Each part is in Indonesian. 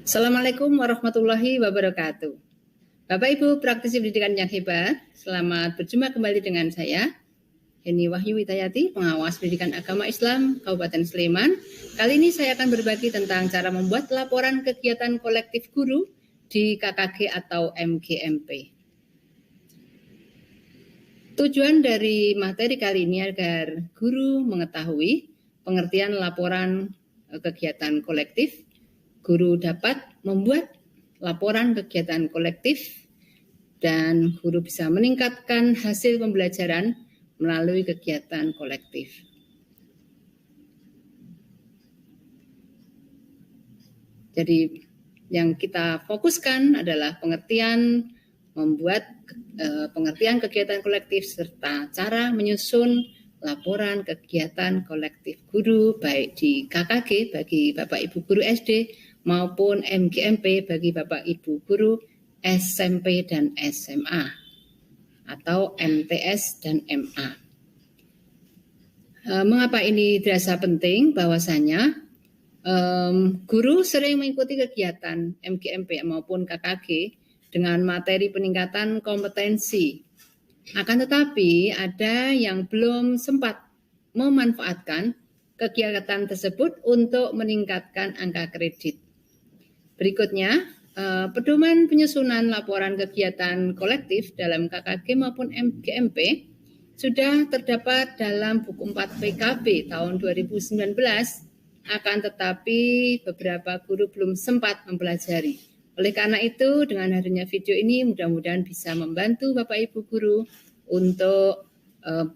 Assalamualaikum warahmatullahi wabarakatuh. Bapak Ibu praktisi pendidikan yang hebat, selamat berjumpa kembali dengan saya, Heni Wahyu Widayati, pengawas pendidikan agama Islam Kabupaten Sleman. Kali ini saya akan berbagi tentang cara membuat laporan kegiatan kolektif guru di KKG atau MGMP. Tujuan dari materi kali ini agar guru mengetahui pengertian laporan kegiatan kolektif. Guru dapat membuat laporan kegiatan kolektif dan guru bisa meningkatkan hasil pembelajaran melalui kegiatan kolektif. Jadi yang kita fokuskan adalah pengertian membuat pengertian kegiatan kolektif serta cara menyusun laporan kegiatan kolektif guru baik di KKG bagi Bapak Ibu guru SD maupun MGMP bagi Bapak Ibu guru SMP dan SMA atau MTS dan MA. Mengapa ini dirasa penting? Bahwasanya guru sering mengikuti kegiatan MGMP maupun KKG dengan materi peningkatan kompetensi. Akan tetapi ada yang belum sempat memanfaatkan kegiatan tersebut untuk meningkatkan angka kredit. Berikutnya, pedoman penyusunan laporan kegiatan kolektif dalam KKG maupun MGMP sudah terdapat dalam buku 4 PKB tahun 2019, akan tetapi beberapa guru belum sempat mempelajari. Oleh karena itu, dengan hadirnya video ini mudah-mudahan bisa membantu Bapak Ibu guru untuk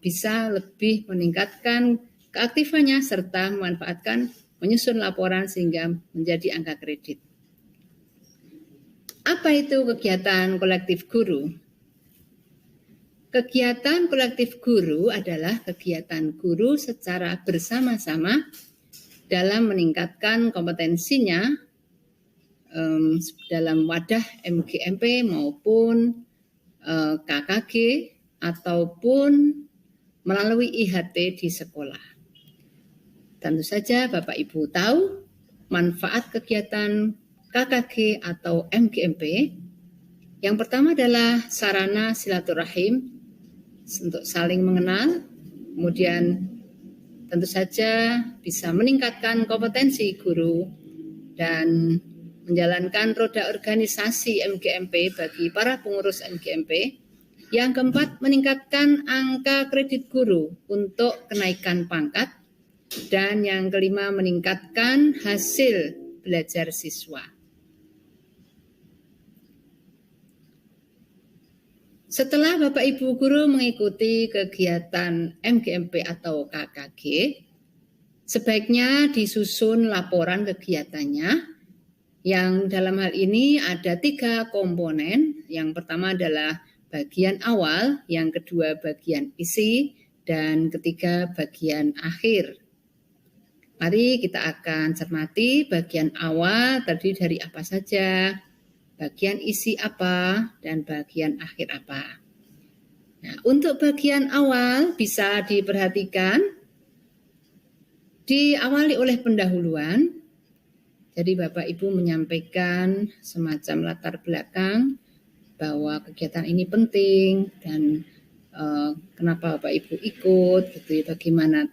bisa lebih meningkatkan keaktifannya serta memanfaatkan menyusun laporan sehingga menjadi angka kredit. Apa itu kegiatan kolektif guru? Kegiatan kolektif guru adalah kegiatan guru secara bersama-sama dalam meningkatkan kompetensinya dalam wadah MGMP maupun KKG ataupun melalui IHT di sekolah. Tentu saja Bapak Ibu tahu manfaat kegiatan KKG atau MGMP. Yang pertama adalah sarana silaturahim untuk saling mengenal, kemudian tentu saja bisa meningkatkan kompetensi guru dan menjalankan roda organisasi MGMP bagi para pengurus MGMP. Yang keempat, meningkatkan angka kredit guru untuk kenaikan pangkat. Dan yang kelima, meningkatkan hasil belajar siswa. Setelah Bapak Ibu guru mengikuti kegiatan MGMP atau KKG, sebaiknya disusun laporan kegiatannya yang dalam hal ini ada 3 komponen. Yang pertama adalah bagian awal, yang kedua bagian isi, dan ketiga bagian akhir. Mari kita akan cermati bagian awal terdiri dari apa saja, bagian isi apa, dan bagian akhir apa. Nah, untuk bagian awal bisa diperhatikan diawali oleh pendahuluan. Jadi Bapak Ibu menyampaikan semacam latar belakang bahwa kegiatan ini penting dan kenapa Bapak Ibu ikut, gitu, bagaimana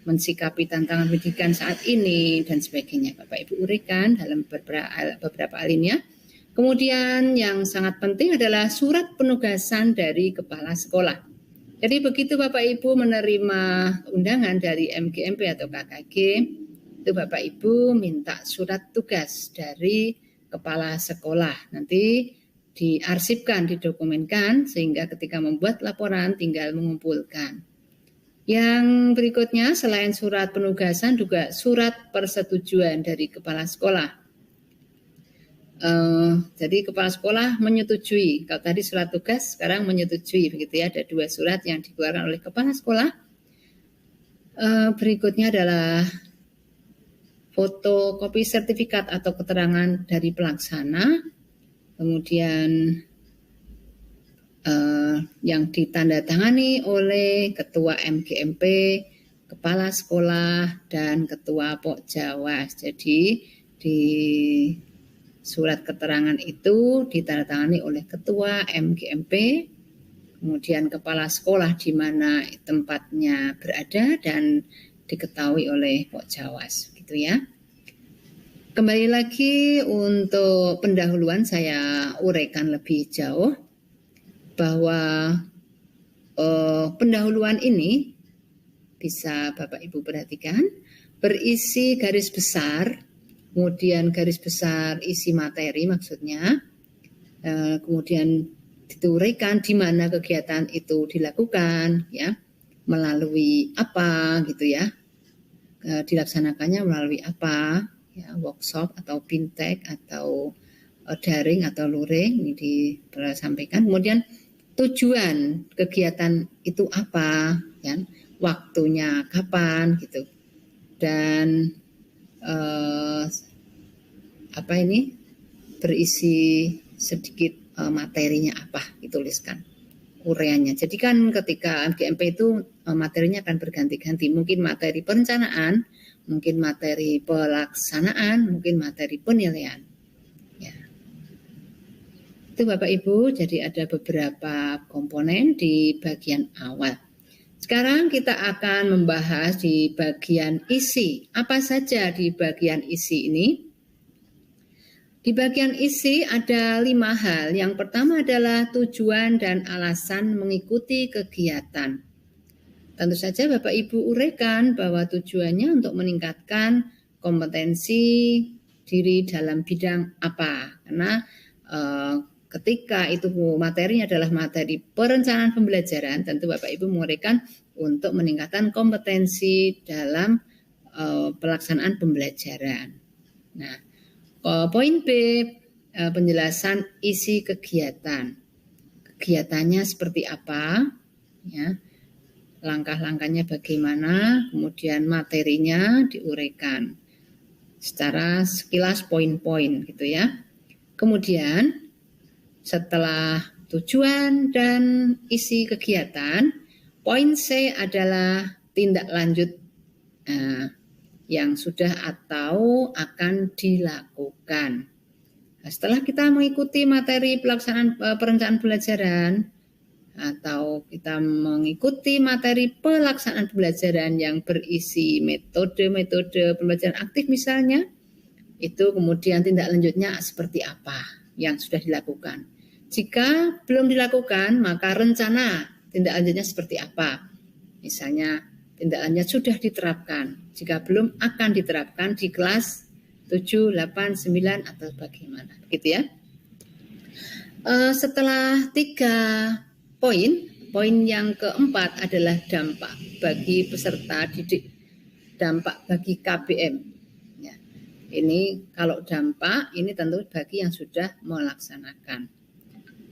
mensikapi tantangan pendidikan saat ini dan sebagainya. Bapak Ibu uraikan dalam beberapa alinea. Kemudian yang sangat penting adalah surat penugasan dari kepala sekolah. Jadi begitu Bapak Ibu menerima undangan dari MGMP atau KKG, itu Bapak Ibu minta surat tugas dari kepala sekolah. Nanti diarsipkan, didokumenkan sehingga ketika membuat laporan tinggal mengumpulkan. Yang berikutnya selain surat penugasan juga surat persetujuan dari kepala sekolah. Jadi kepala sekolah menyetujui. Kalau tadi surat tugas, sekarang menyetujui, begitu ya. Ada 2 surat yang dikeluarkan oleh kepala sekolah. Berikutnya adalah fotokopi sertifikat atau keterangan dari pelaksana. Kemudian yang ditandatangani oleh ketua MGMP, kepala sekolah, dan ketua Pokjawas. Jadi Surat keterangan itu ditandatangani oleh ketua MGMP, kemudian kepala sekolah di mana tempatnya berada dan diketahui oleh Pak Jawas, gitu ya. Kembali lagi untuk pendahuluan saya uraikan lebih jauh bahwa pendahuluan ini bisa Bapak Ibu perhatikan berisi garis besar, kemudian garis besar isi materi maksudnya, kemudian dituraikan di mana kegiatan itu dilakukan, ya, melalui apa gitu ya, dilaksanakannya melalui apa, ya, workshop atau fintech atau daring atau luring ini disampaikan. Kemudian tujuan kegiatan itu apa, ya, waktunya kapan gitu, dan apa ini berisi sedikit materinya apa dituliskan uraiannya. Jadi kan ketika MGMP itu materinya akan berganti-ganti, mungkin materi perencanaan, mungkin materi pelaksanaan, mungkin materi penilaian. Ya. Itu Bapak Ibu, jadi ada beberapa komponen di bagian awal. Sekarang kita akan membahas di bagian isi. Apa saja di bagian isi ini? Di bagian isi ada 5 hal. Yang pertama adalah tujuan dan alasan mengikuti kegiatan. Tentu saja Bapak Ibu uraikan bahwa tujuannya untuk meningkatkan kompetensi diri dalam bidang apa. Karena ketika itu materinya adalah materi perencanaan pembelajaran, tentu Bapak Ibu menguraikan untuk meningkatkan kompetensi dalam pelaksanaan pembelajaran. Nah, poin B, penjelasan isi kegiatan. Kegiatannya seperti apa, ya, langkah-langkahnya bagaimana, kemudian materinya diuraikan secara sekilas poin-poin gitu ya. Kemudian setelah tujuan dan isi kegiatan, poin C adalah tindak lanjut yang sudah atau akan dilakukan. Nah, setelah kita mengikuti materi pelaksanaan perencanaan pembelajaran atau kita mengikuti materi pelaksanaan pembelajaran yang berisi metode-metode pembelajaran aktif misalnya, itu kemudian tindak lanjutnya seperti apa yang sudah dilakukan. Jika belum dilakukan, maka rencana tindak lanjutnya seperti apa. Misalnya tindak lanjut sudah diterapkan, jika belum akan diterapkan di kelas 7, 8, 9 atau bagaimana, gitu ya. Setelah 3 poin yang keempat adalah dampak bagi peserta didik, dampak bagi KBM. Ya. Ini kalau dampak ini tentu bagi yang sudah melaksanakan.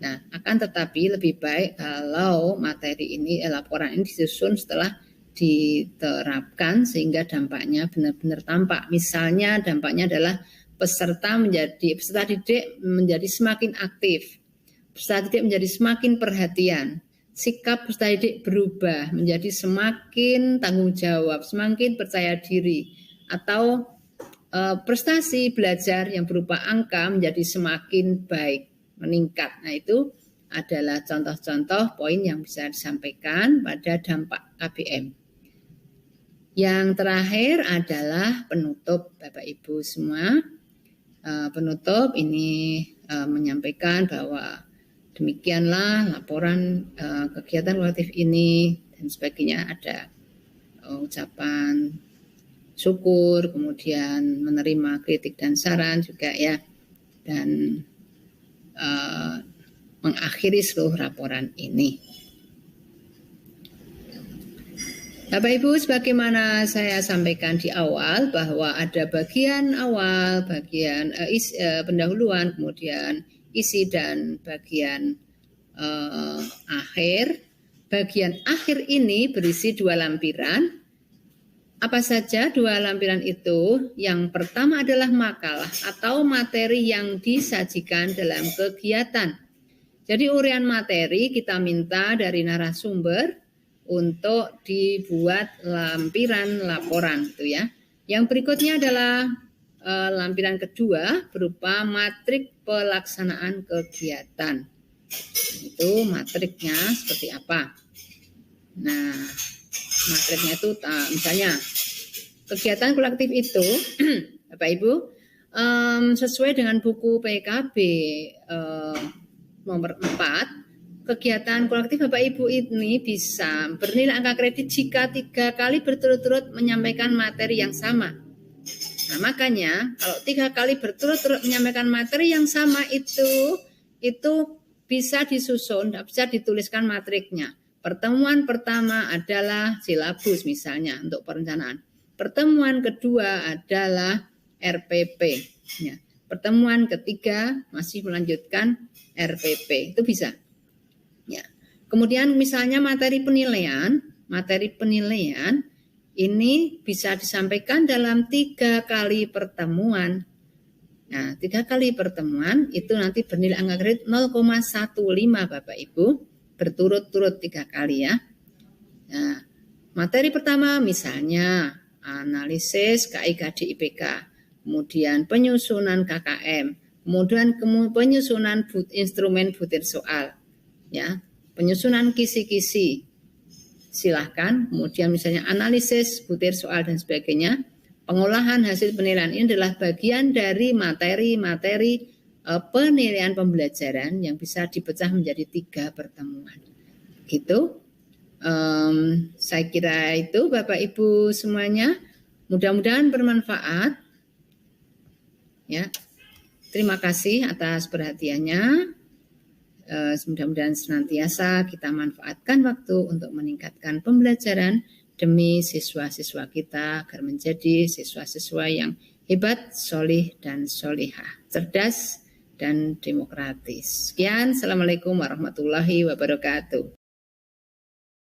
Nah, akan tetapi lebih baik kalau materi ini, laporan ini disusun setelah diterapkan sehingga dampaknya benar-benar tampak. Misalnya dampaknya adalah peserta didik menjadi semakin aktif, peserta didik menjadi semakin perhatian, sikap peserta didik berubah menjadi semakin tanggung jawab, semakin percaya diri, atau prestasi belajar yang berupa angka menjadi semakin baik, meningkat. Nah, itu adalah contoh-contoh poin yang bisa disampaikan pada dampak KBM. Yang terakhir adalah penutup Bapak Ibu semua. Penutup ini menyampaikan bahwa demikianlah laporan kegiatan kualitatif ini dan sebagainya. Ada ucapan syukur, kemudian menerima kritik dan saran juga ya, dan mengakhiri seluruh laporan ini. Bapak Ibu, sebagaimana saya sampaikan di awal bahwa ada bagian awal, bagian pendahuluan, kemudian isi dan bagian akhir. Bagian akhir ini berisi 2 lampiran. Apa saja 2 lampiran itu? Yang pertama adalah makalah atau materi yang disajikan dalam kegiatan. Jadi uraian materi kita minta dari narasumber untuk dibuat lampiran laporan gitu ya. Yang berikutnya adalah lampiran kedua berupa matrik pelaksanaan kegiatan. Itu matriknya seperti apa? Nah, matriknya itu misalnya kegiatan kolektif itu Bapak Ibu sesuai dengan buku PKB nomor 4, kegiatan kolektif Bapak Ibu ini bisa bernilai angka kredit jika 3 kali berturut-turut menyampaikan materi yang sama. Nah, makanya kalau 3 kali berturut-turut menyampaikan materi yang sama itu bisa disusun, bisa dituliskan matriknya. Pertemuan pertama adalah silabus misalnya untuk perencanaan. Pertemuan kedua adalah RPP. Ya. Pertemuan ketiga masih melanjutkan RPP. Itu bisa. Ya. Kemudian misalnya materi penilaian ini bisa disampaikan dalam 3 kali pertemuan. Nah, 3 kali pertemuan itu nanti bernilai angka kredit 0,15 Bapak Ibu, berturut-turut 3 kali ya. Nah, materi pertama misalnya analisis KIKD IPK, kemudian penyusunan KKM, kemudian penyusunan instrumen butir soal, ya, penyusunan kisi-kisi, silahkan, kemudian misalnya analisis butir soal dan sebagainya. Pengolahan hasil penilaian ini adalah bagian dari materi-materi penilaian pembelajaran yang bisa dipecah menjadi 3 pertemuan. Gitu. Saya kira itu Bapak Ibu semuanya. Mudah-mudahan bermanfaat. Ya. Terima kasih atas perhatiannya. Mudah-mudahan senantiasa kita manfaatkan waktu untuk meningkatkan pembelajaran demi siswa-siswa kita agar menjadi siswa-siswa yang hebat, solih, dan solihah, cerdas, dan demokratis. Sekian, Assalamualaikum warahmatullahi wabarakatuh.